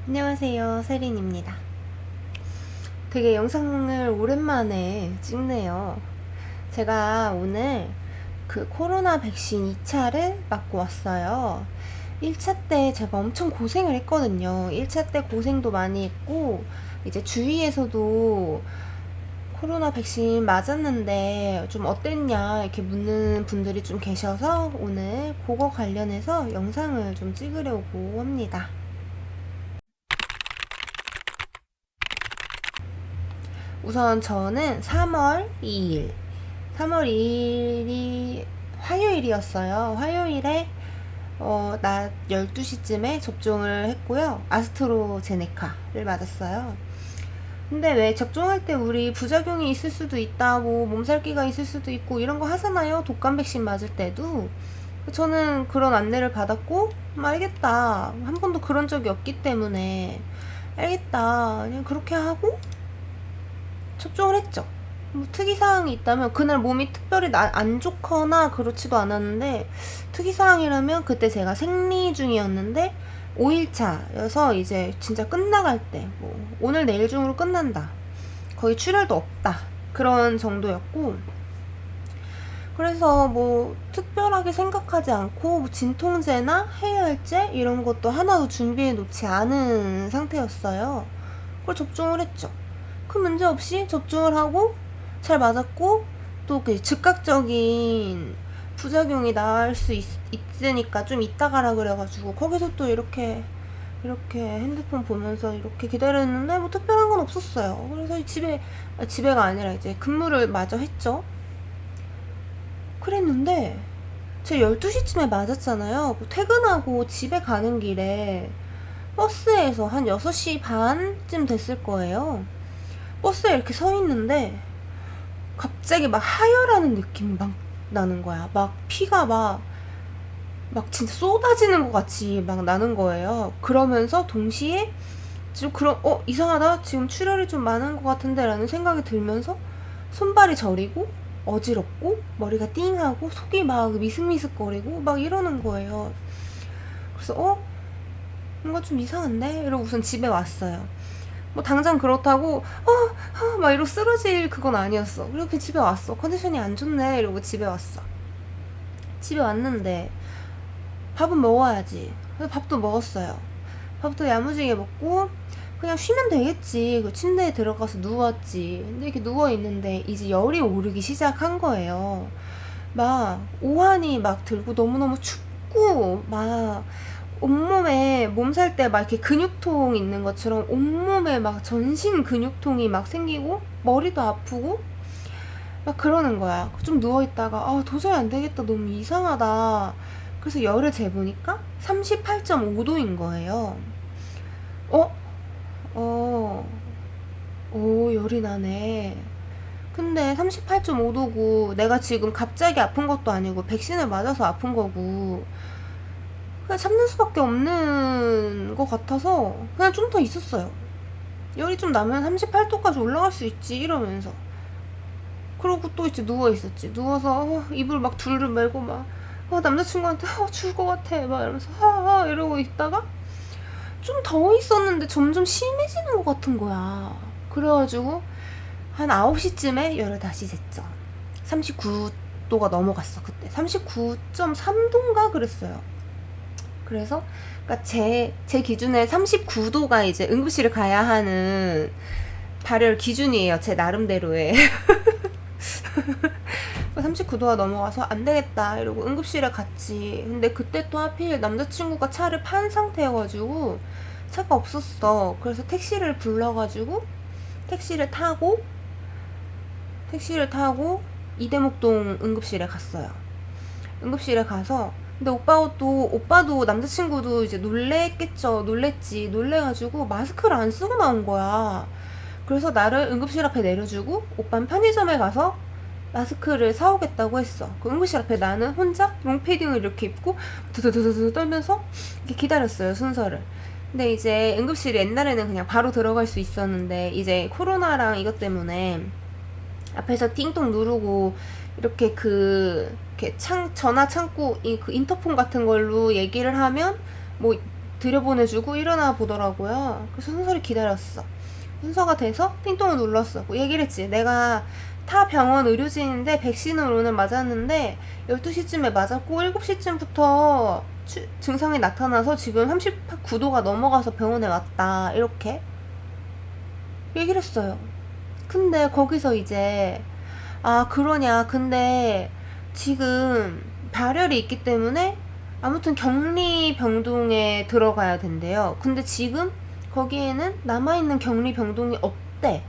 안녕하세요, 세린입니다. 되게 영상을 오랜만에 찍네요. 제가 오늘 그 코로나 백신 2차를 맞고 왔어요. 1차 때 제가 엄청 고생을 했거든요. 1차 때 고생도 많이 했고, 이제 주위에서도 코로나 백신 맞았는데 좀 어땠냐 이렇게 묻는 분들이 좀 계셔서 오늘 그거 관련해서 영상을 좀 찍으려고 합니다. 우선 저는 3월 2일, 3월 2일이 화요일이었어요. 화요일에 낮 12시쯤에 접종을 했고요. 아스트로제네카를 맞았어요. 근데 왜 접종할 때 우리 부작용이 있을 수도 있다고, 몸살기가 있을 수도 있고 이런 거 하잖아요. 독감 백신 맞을 때도. 저는 그런 안내를 받았고, 알겠다. 한 번도 그런 적이 없기 때문에 알겠다. 그냥 그렇게 하고 접종을 했죠. 뭐 특이사항이 있다면 그날 몸이 특별히 안 좋거나 그렇지도 않았는데, 특이사항이라면 그때 제가 생리 중이었는데 5일차여서 이제 진짜 끝나갈 때 뭐 오늘 내일 중으로 끝난다, 거의 출혈도 없다, 그런 정도였고, 그래서 뭐 특별하게 생각하지 않고 뭐 진통제나 해열제 이런 것도 하나도 준비해 놓지 않은 상태였어요. 그걸 접종을 했죠. 그 문제 없이 접종을 하고 잘 맞았고, 또 그 즉각적인 부작용이 나을 수 있으니까 좀 이따 가라 그래가지고 거기서 또 이렇게 핸드폰 보면서 이렇게 기다렸는데 뭐 특별한 건 없었어요. 그래서 집에가 아니라 이제 근무를 마저 했죠. 그랬는데 제 12시쯤에 맞았잖아요. 뭐 퇴근하고 집에 가는 길에 버스에서 한 6시 반쯤 됐을 거예요. 버스에 이렇게 서 있는데 갑자기 막 하혈하는 느낌이 막 나는 거야. 막 피가 막 진짜 쏟아지는 것 같이 막 나는 거예요. 그러면서 동시에 좀 그런, 이상하다, 지금 출혈이 좀 많은 것 같은데 라는 생각이 들면서 손발이 저리고 어지럽고 머리가 띵하고 속이 막 미슥미슥거리고 막 이러는 거예요. 그래서 뭔가 좀 이상한데? 이러고 우선 집에 왔어요. 뭐 당장 그렇다고 막 이러고 쓰러질 그건 아니었어. 그리고 그 집에 왔어. 컨디션이 안 좋네 이러고 집에 왔어. 집에 왔는데 밥은 먹어야지. 그래서 밥도 먹었어요. 밥도 야무지게 먹고 그냥 쉬면 되겠지. 그 침대에 들어가서 누웠지. 근데 이렇게 누워있는데 이제 열이 오르기 시작한 거예요. 막 오한이 막 들고 너무너무 춥고, 막 온몸에 몸살 때 막 이렇게 근육통 있는 것처럼 온몸에 막 전신 근육통이 막 생기고 머리도 아프고 막 그러는 거야. 좀 누워있다가 도저히 안 되겠다, 너무 이상하다. 그래서 열을 재보니까 38.5도인 거예요. 어? 어, 열이 나네. 근데 38.5도고 내가 지금 갑자기 아픈 것도 아니고 백신을 맞아서 아픈 거고, 그냥 참는 수밖에 없는 것 같아서 그냥 좀 더 있었어요. 열이 좀 나면 38도까지 올라갈 수 있지 이러면서. 그러고 또 이제 누워 있었지. 누워서 이불 막 둘을 말고 막 남자친구한테 죽을 것 같아 막 이러면서 이러고 있다가 좀 더 있었는데 점점 심해지는 것 같은 거야. 그래가지고 한 9시쯤에 열을 다시 쟀죠. 39도가 넘어갔어. 그때 39.3도인가 그랬어요. 그래서 그러니까 제 기준에 39도가 이제 응급실을 가야 하는 발열 기준이에요. 제 나름대로의. 39도가 넘어가서 안 되겠다 이러고 응급실에 갔지. 근데 그때 또 하필 남자친구가 차를 판 상태여가지고 차가 없었어. 그래서 택시를 타고 택시를 타고 이대목동 응급실에 갔어요. 응급실에 가서, 근데 오빠도 남자친구도 이제 놀랬겠죠. 놀래가지고 마스크를 안 쓰고 나온 거야. 그래서 나를 응급실 앞에 내려주고 오빠는 편의점에 가서 마스크를 사오겠다고 했어. 그 응급실 앞에 나는 혼자 롱패딩을 이렇게 입고 드드드드 떨면서 이렇게 기다렸어요, 순서를. 근데 이제 응급실이 옛날에는 그냥 바로 들어갈 수 있었는데 이제 코로나랑 이것 때문에 앞에서 띵동 누르고 이렇게 이렇게 전화 창구 그 인터폰 같은 걸로 얘기를 하면 뭐 들여보내주고 일어나 보더라고요. 그래서 순서를 기다렸어. 순서가 돼서 띵동을 눌렀어. 뭐 얘기를 했지. 내가 타 병원 의료진인데 백신을 오늘 맞았는데 12시쯤에 맞았고 7시쯤부터 증상이 나타나서 지금 39도가 넘어가서 병원에 왔다. 이렇게 얘기를 했어요. 근데 거기서 이제 아 그러냐, 근데 지금 발열이 있기 때문에 아무튼 격리병동에 들어가야 된대요. 근데 지금 거기에는 남아있는 격리병동이 없대.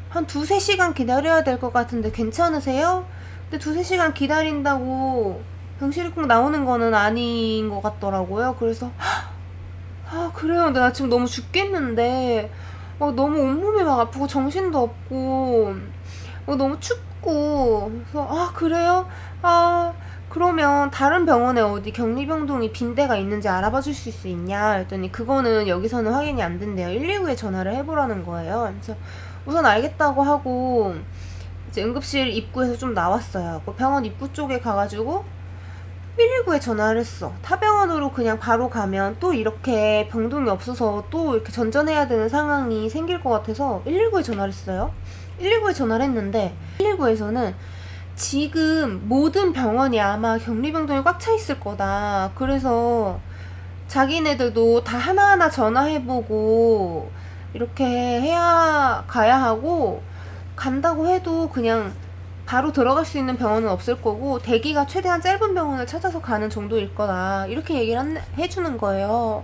한 2~3시간 기다려야 될 것 같은데 괜찮으세요? 근데 2~3시간 기다린다고 병실이 꼭 나오는 거는 아닌 것 같더라고요. 그래서 아 그래요, 내가 지금 너무 죽겠는데 너무 온몸이 막 아프고 정신도 없고 너무 춥고, 그래서 아 그래요? 아 그러면 다른 병원에 어디 격리병동이 빈 데가 있는지 알아봐 주실 수 있냐 했더니 그거는 여기서는 확인이 안 된대요. 119에 전화를 해보라는 거예요. 그래서 우선 알겠다고 하고 이제 응급실 입구에서 좀 나왔어요. 그 병원 입구 쪽에 가가지고 119에 전화를 했어. 타 병원으로 그냥 바로 가면 또 이렇게 병동이 없어서 또 이렇게 전전해야 되는 상황이 생길 것 같아서 119에 전화를 했어요. 119에 전화를 했는데 119에서는 지금 모든 병원이 아마 격리병동이 꽉 차 있을 거다. 그래서 자기네들도 다 하나하나 전화해보고 이렇게 가야 하고, 간다고 해도 그냥 바로 들어갈 수 있는 병원은 없을 거고 대기가 최대한 짧은 병원을 찾아서 가는 정도일 거다. 이렇게 얘기를 해주는 거예요.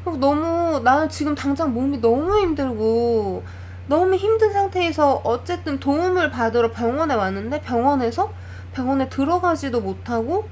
너무 나는 지금 당장 몸이 너무 힘들고 너무 힘든 상태에서 어쨌든 도움을 받으러 병원에 왔는데 병원에 들어가지도 못하고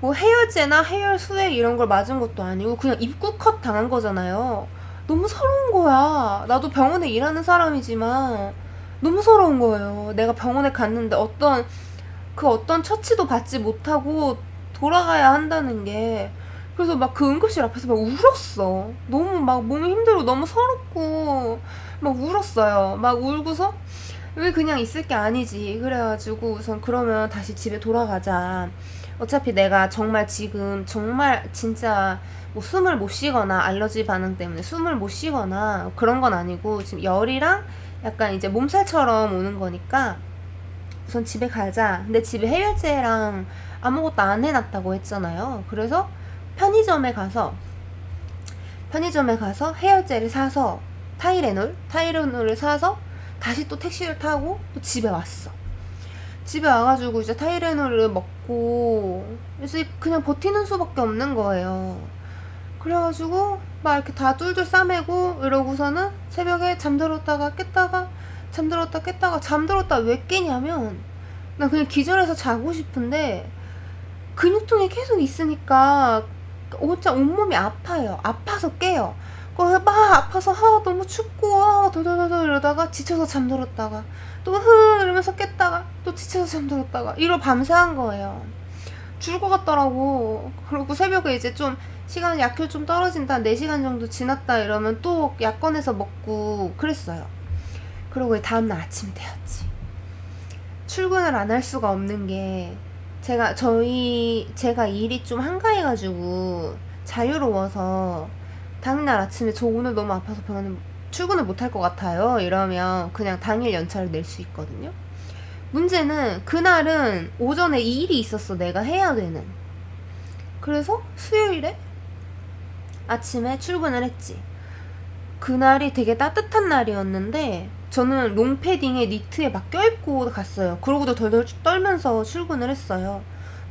뭐 해열제나 해열 수액 이런 걸 맞은 것도 아니고 그냥 입구 컷 당한 거잖아요. 너무 서러운 거야. 나도 병원에 일하는 사람이지만 너무 서러운 거예요. 내가 병원에 갔는데 어떤 처치도 받지 못하고 돌아가야 한다는 게. 그래서 막 그 응급실 앞에서 막 울었어. 너무 막 몸이 힘들고 너무 서럽고 막 울었어요. 막 울고서 왜 그냥 있을 게 아니지. 그래가지고 우선 그러면 다시 집에 돌아가자. 어차피 내가 정말 지금 정말 진짜 뭐 숨을 못 쉬거나 알러지 반응 때문에 숨을 못 쉬거나 그런 건 아니고 지금 열이랑 약간 이제 몸살처럼 오는 거니까 우선 집에 가자. 근데 집에 해열제랑 아무것도 안 해놨다고 했잖아요. 그래서 편의점에 가서 해열제를 사서 타이레놀을 사서 다시 또 택시를 타고 또 집에 왔어. 집에 와가지고 이제 타이레놀을 먹고 이제 그냥 버티는 수밖에 없는 거예요. 그래가지고 막 이렇게 다 뚫뚫 싸매고 이러고서는 새벽에 잠들었다가 깼다가 잠들었다 왜 깨냐면 난 그냥 기절해서 자고 싶은데 근육통이 계속 있으니까 진짜 온몸이 아파요. 아파서 깨요. 그래서 막 아파서 너무 춥고 더더더더 이러다가 지쳐서 잠들었다가 또 이러면서 깼다가 또 지쳐서 잠들었다가 이걸 밤새 한 거예요. 죽을 것 같더라고. 그리고 새벽에 이제 좀 시간 약효 좀 떨어진다, 4시간 정도 지났다 이러면 또 약 꺼내서 먹고 그랬어요. 그리고 다음날 아침이 되었지. 출근을 안 할 수가 없는 게 제가 일이 좀 한가해가지고 자유로워서 당일날 아침에 저 오늘 너무 아파서 병원에 출근을 못 할 것 같아요 이러면 그냥 당일 연차를 낼 수 있거든요. 문제는 그날은 오전에 이 일이 있었어. 내가 해야 되는. 그래서 수요일에 아침에 출근을 했지. 그날이 되게 따뜻한 날이었는데 저는 롱패딩에 니트에 막 껴입고 갔어요. 그러고도 덜덜 떨면서 출근을 했어요.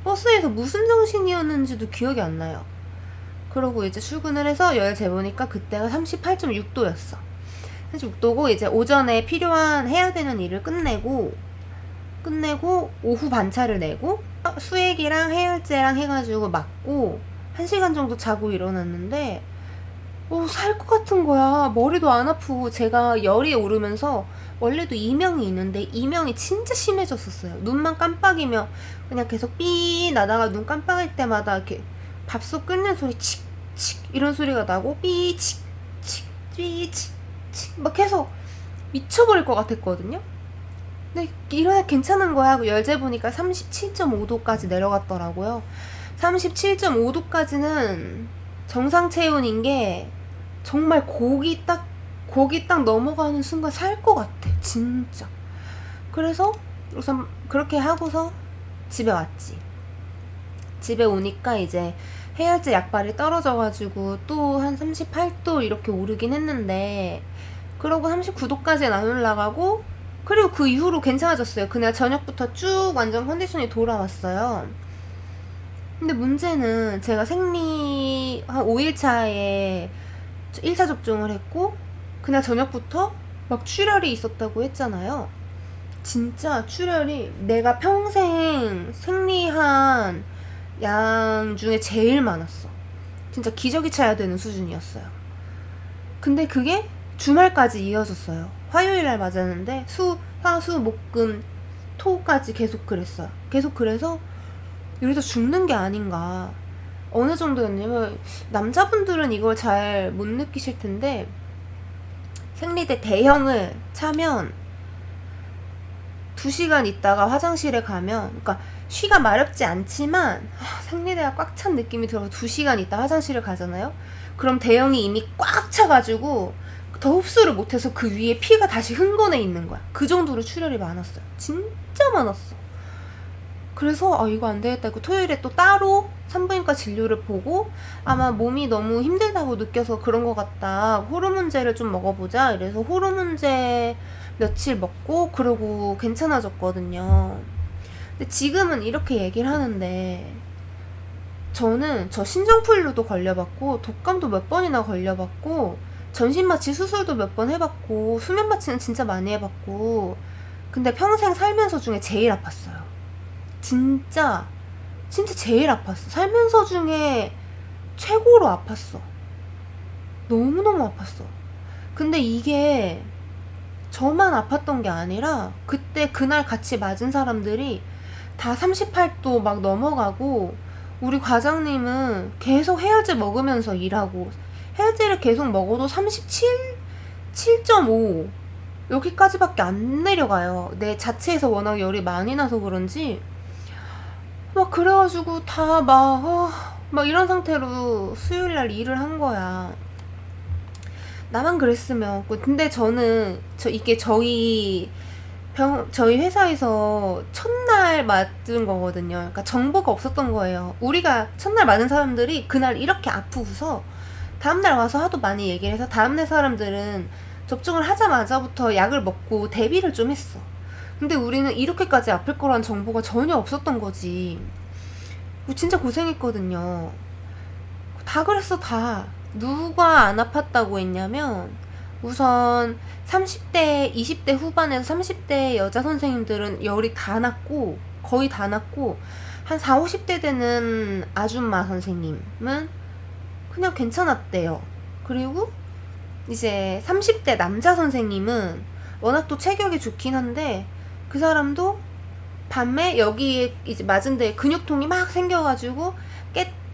버스에서 무슨 정신이었는지도 기억이 안 나요. 그러고 이제 출근을 해서 열 재보니까 그때가 38.6도였어. 36도고 이제 오전에 필요한 해야 되는 일을 끝내고 오후 반차를 내고 수액이랑 해열제랑 해가지고 맞고 1시간 정도 자고 일어났는데 살 것 같은 거야. 머리도 안 아프고 제가 열이 오르면서 원래도 이명이 있는데 이명이 진짜 심해졌었어요. 눈만 깜빡이면 그냥 계속 삐 나다가 눈 깜빡일 때마다 이렇게 밥솥 끓는 소리 칙칙 이런 소리가 나고 삐칙칙 삐칙칙 막 계속 미쳐버릴 것 같았거든요. 근데 일어나 괜찮은 거야 하고 열 재보니까 37.5도까지 내려갔더라고요. 37.5도까지는 정상 체온인 게 정말 고기 딱 넘어가는 순간 살 것 같아. 진짜. 그래서 우선 그렇게 하고서 집에 왔지. 집에 오니까 이제 해열제 약발이 떨어져가지고 또 한 38도 이렇게 오르긴 했는데, 그러고 39도까지는 안 올라가고, 그리고 그 이후로 괜찮아졌어요. 그날 저녁부터 쭉 완전 컨디션이 돌아왔어요. 근데 문제는 제가 생리 한 5일차에 1차 접종을 했고, 그날 저녁부터 막 출혈이 있었다고 했잖아요. 진짜 출혈이 내가 평생 생리한 양 중에 제일 많았어. 진짜 기저귀 차야 되는 수준이었어요. 근데 그게 주말까지 이어졌어요. 화요일날 맞았는데 화, 수, 목, 금, 토까지 계속 그랬어요. 계속 그래서 이래서 죽는 게 아닌가. 어느 정도였냐면, 남자분들은 이걸 잘 못 느끼실 텐데, 생리대 대형을 차면 2시간 있다가 화장실에 가면, 그러니까 쉬가 마렵지 않지만 생리대가 꽉 찬 느낌이 들어서 2시간 있다 화장실을 가잖아요. 그럼 대형이 이미 꽉 차가지고 더 흡수를 못해서 그 위에 피가 다시 흥건해 있는 거야. 그 정도로 출혈이 많았어요. 진짜 많았어. 그래서 이거 안 되겠다. 토요일에 또 따로 산부인과 진료를 보고, 아마 몸이 너무 힘들다고 느껴서 그런 것 같다. 호르몬제를 좀 먹어보자. 이래서 호르몬제 며칠 먹고 그러고 괜찮아졌거든요. 근데 지금은 이렇게 얘기를 하는데, 저는 저 신종플루도 걸려봤고 독감도 몇 번이나 걸려봤고 전신마취 수술도 몇 번 해봤고 수면마취는 진짜 많이 해봤고, 근데 평생 살면서 중에 제일 아팠어요. 진짜 제일 아팠어. 살면서 중에 최고로 아팠어. 너무너무 아팠어. 근데 이게 저만 아팠던 게 아니라, 그때 그날 같이 맞은 사람들이 다 38도 막 넘어가고, 우리 과장님은 계속 해열제 먹으면서 일하고, 해열제를 계속 먹어도 37, 7.5 여기까지밖에 안 내려가요. 내 자체에서 워낙 열이 많이 나서 그런지 막 그래가지고 다 막 이런 상태로 수요일날 일을 한 거야. 나만 그랬으면. 근데 저는 이게 저희 회사에서 첫날 맞은 거거든요. 그러니까 정보가 없었던 거예요. 우리가 첫날 맞은 사람들이 그날 이렇게 아프고서 다음날 와서 하도 많이 얘기를 해서 다음날 사람들은 접종을 하자마자부터 약을 먹고 대비를 좀 했어. 근데 우리는 이렇게까지 아플 거란 정보가 전혀 없었던 거지. 진짜 고생했거든요. 다 그랬어, 다. 누가 안 아팠다고 했냐면, 우선 30대, 20대 후반에서 30대 여자 선생님들은 열이 다 났고, 거의 다 났고, 한 4, 50대 되는 아줌마 선생님은 그냥 괜찮았대요. 그리고 이제 30대 남자 선생님은 워낙 또 체격이 좋긴 한데, 그 사람도 밤에 여기에 이제 맞은 데에 근육통이 막 생겨가지고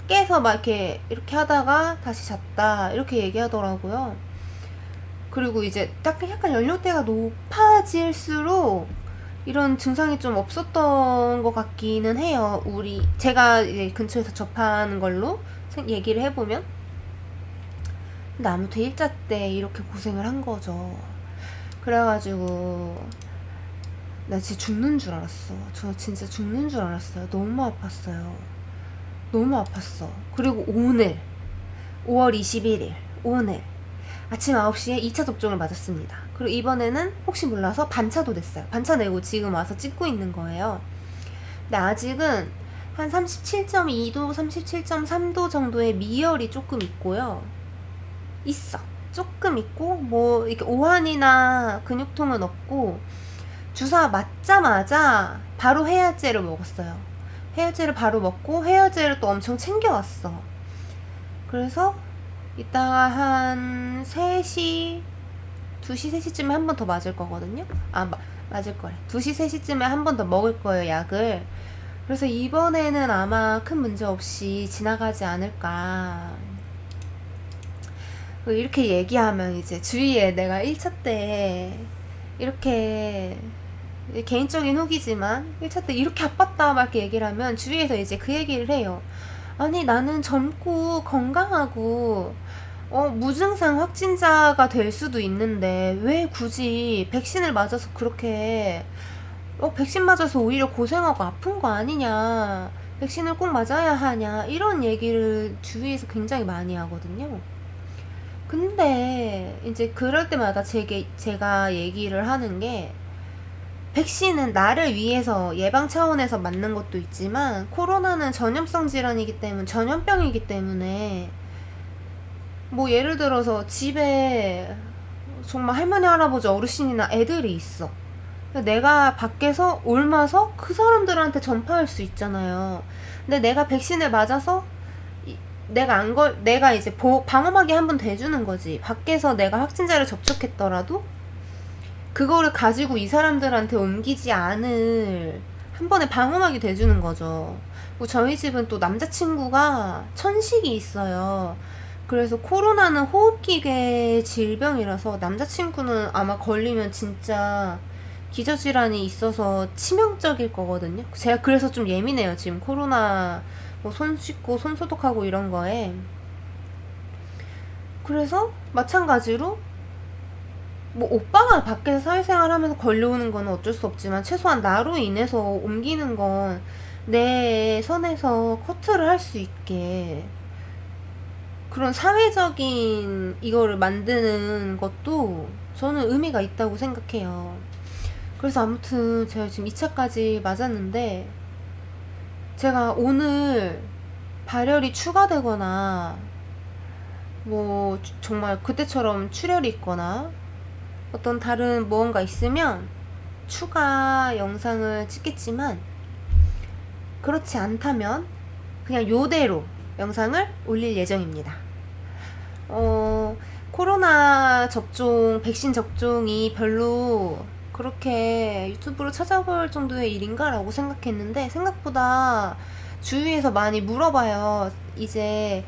깨서 막 이렇게 하다가 다시 잤다, 이렇게 얘기하더라고요. 그리고 이제 약간 연령대가 높아질수록 이런 증상이 좀 없었던 것 같기는 해요. 제가 이제 근처에서 접하는 걸로 얘기를 해보면. 근데 아무튼 1차 때 이렇게 고생을 한 거죠. 그래가지고 나 진짜 죽는 줄 알았어. 저 진짜 죽는 줄 알았어요. 너무 아팠어요. 너무 아팠어. 그리고 오늘 5월 21일 오늘 아침 9시에 2차 접종을 맞았습니다. 그리고 이번에는 혹시 몰라서 반차도 됐어요. 반차 내고 지금 와서 찍고 있는 거예요. 근데 아직은 한 37.2도, 37.3도 정도의 미열이 조금 있고요. 조금 있고, 뭐 이렇게 오한이나 근육통은 없고, 주사 맞자마자 바로 해열제를 먹었어요. 해열제를 바로 먹고 해열제를 또 엄청 챙겨왔어. 그래서 이따가 한 3시, 2시, 3시쯤에 한 번 더 맞을 거거든요. 맞을 거래. 2시, 3시쯤에 한 번 더 먹을 거예요, 약을. 그래서 이번에는 아마 큰 문제 없이 지나가지 않을까. 이렇게 얘기하면 이제 주위에 내가 1차 때 이렇게, 개인적인 후기지만 1차 때 이렇게 아팠다 막 이렇게 얘기를 하면 주위에서 이제 그 얘기를 해요. 아니, 나는 젊고 건강하고 무증상 확진자가 될 수도 있는데 왜 굳이 백신을 맞아서 그렇게 백신 맞아서 오히려 고생하고 아픈 거 아니냐, 백신을 꼭 맞아야 하냐, 이런 얘기를 주위에서 굉장히 많이 하거든요. 근데 이제 그럴 때마다 제가 얘기를 하는 게, 백신은 나를 위해서 예방 차원에서 맞는 것도 있지만 코로나는 전염성 질환이기 때문에, 전염병이기 때문에 뭐 예를 들어서 집에 정말 할머니 할아버지 어르신이나 애들이 있어. 내가 밖에서 옮아서 그 사람들한테 전파할 수 있잖아요. 근데 내가 백신을 맞아서 내가 이제 방어막이 한번 돼주는 거지. 밖에서 내가 확진자를 접촉했더라도 그거를 가지고 이 사람들한테 옮기지 않을 한 번에 방어막이 돼주는 거죠. 저희 집은 또 남자친구가 천식이 있어요. 그래서 코로나는 호흡기계 질병이라서 남자친구는 아마 걸리면 진짜 기저질환이 있어서 치명적일 거거든요. 제가 그래서 좀 예민해요. 지금 코로나 뭐 손 씻고 손 소독하고 이런 거에. 그래서 마찬가지로 뭐 오빠가 밖에서 사회생활 하면서 걸려오는 건 어쩔 수 없지만 최소한 나로 인해서 옮기는 건 내 선에서 커트를 할 수 있게 그런 사회적인 이거를 만드는 것도 저는 의미가 있다고 생각해요. 그래서 아무튼 제가 지금 2차까지 맞았는데, 제가 오늘 발열이 추가되거나 뭐 정말 그때처럼 출혈이 있거나 어떤 다른 무언가 있으면 추가 영상을 찍겠지만, 그렇지 않다면 그냥 요대로 영상을 올릴 예정입니다. 코로나 접종, 백신 접종이 별로 그렇게 유튜브로 찾아볼 정도의 일인가 라고 생각했는데, 생각보다 주위에서 많이 물어봐요. 이제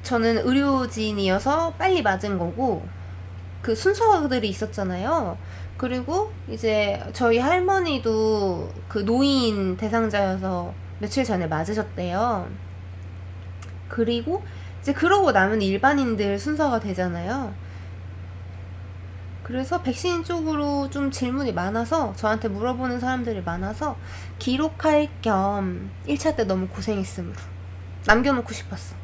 저는 의료진이어서 빨리 맞은 거고, 그 순서들이 있었잖아요. 그리고 이제 저희 할머니도 그 노인 대상자여서 며칠 전에 맞으셨대요. 그리고 이제 그러고 나면 일반인들 순서가 되잖아요. 그래서 백신 쪽으로 좀 질문이 많아서, 저한테 물어보는 사람들이 많아서 기록할 겸 1차 때 너무 고생했으므로 남겨놓고 싶었어.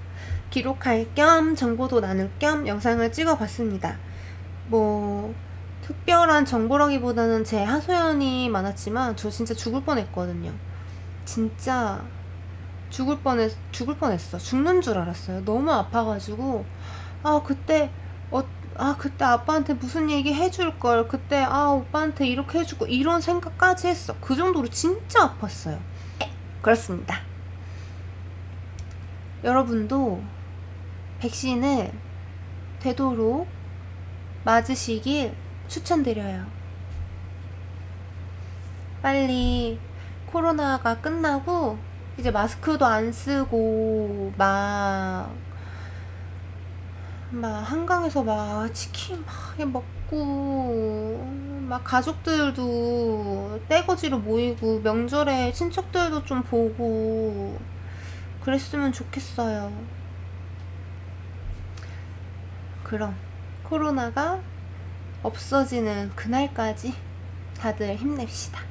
기록할 겸 정보도 나눌 겸 영상을 찍어봤습니다. 뭐 특별한 정보라기보다는 제 하소연이 많았지만 저 진짜 죽을 뻔했거든요. 진짜 죽을 뻔했어. 죽는 줄 알았어요. 너무 아파가지고 그때 그때 아빠한테 무슨 얘기 해줄 걸, 그때 오빠한테 이렇게 해주고, 이런 생각까지 했어. 그 정도로 진짜 아팠어요. 그렇습니다. 여러분도 백신을 되도록 맞으시길 추천드려요. 빨리 코로나가 끝나고 이제 마스크도 안 쓰고 한강에서 치킨 먹고, 가족들도 떼거지로 모이고, 명절에 친척들도 좀 보고 그랬으면 좋겠어요. 그럼 코로나가 없어지는 그날까지 다들 힘냅시다.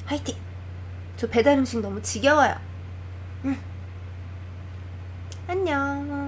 화이팅! 저 배달 음식 너무 지겨워요. 안녕.